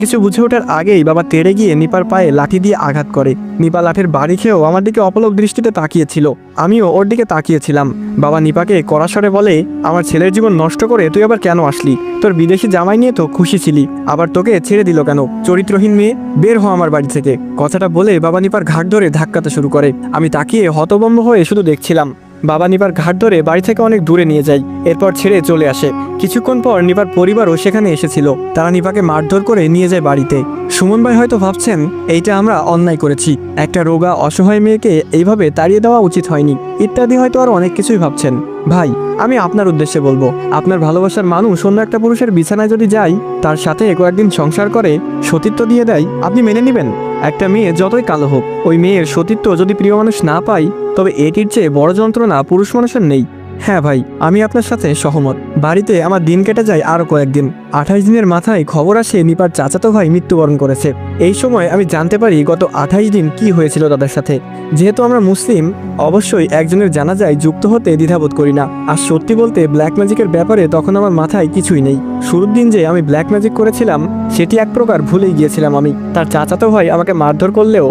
কিছু বুঝে ওঠার আগেই বাবা তেড়ে গিয়ে নিপার পায়ে লাঠি দিয়ে আঘাত করে। নিপা লাঠির বাড়ি খেয়েও আমার দিকে অপলক দৃষ্টিতে তাকিয়েছিল, আমিও ওর দিকে তাকিয়েছিলাম। বাবা নিপাকে কড়া স্বরে বলে, আমার ছেলের জীবন নষ্ট করে তুই আবার কেন আসলি? তোর বিদেশি জামাই নিয়ে তো খুশি ছিলি, আবার তোকে ছেড়ে দিল কেন? চরিত্রহীন মেয়ে, বের হ আমার বাড়ি থেকে। কথাটা বলে বাবা নিপার ঘাট ধরে ধাক্কাতে শুরু করে। আমি তাকিয়ে হতভম্ব হয়ে শুধু দেখছিলাম। বাবা নিপার ঘাট ধরে বাড়ি থেকে অনেক দূরে নিয়ে যায়, এরপর ছেড়ে চলে আসে। কিছুক্ষণ পর নিপার পরিবারও সেখানে এসেছিল। তারা নিপাকে মারধর করে নিয়ে যায় বাড়িতে। সুমন ভাই হয়তো ভাবছেন এইটা আমরা অন্যায় করেছি, একটা রোগা অসহায় মেয়েকে এইভাবে তাড়িয়ে দেওয়া উচিত হয়নি ইত্যাদি, হয়তো আরো অনেক কিছুই ভাবছেন। ভাই, আমি আপনার উদ্দেশ্যে বলবো, আপনার ভালোবাসার মানুষ অন্য একটা পুরুষের বিছানায় যদি যায়, তার সাথে কয়েকদিন সংসার করে সতীত্ব দিয়ে দেয়, আপনি মেনে নেবেন? একটা মেয়ে যতই কালো হোক, ওই মেয়ের সতীত্ব যদি প্রিয় মানুষ না পায়, তবে এটির চেয়ে বড় যন্ত্রণা পুরুষ মানুষের নেই। হ্যাঁ ভাই, আমি আপনার সাথে সহমত। বাড়িতে আমার দিন কেটে যায় আরও কয়েকদিন। 28 দিনের মাথায় খবর আসে নিপার চাচাতো ভাই মৃত্যুবরণ করেছে। এই সময় আমি জানতে পারি গত 28 দিন কি হয়েছিল তাদের সাথে। যেহেতু আমরা মুসলিম, অবশ্যই একজনের জানাজায় যুক্ত হতে দ্বিধাবোধ করি না। আর সত্যি বলতে ব্ল্যাক ম্যাজিকের ব্যাপারে তখন আমার মাথায় কিছুই নেই। শুরুর দিন যে আমি ব্ল্যাক ম্যাজিক করেছিলাম, সেটি এক প্রকার ভুলেই গিয়েছিলাম আমি। তার চাচাতো ভাই আমাকে মারধর করলেও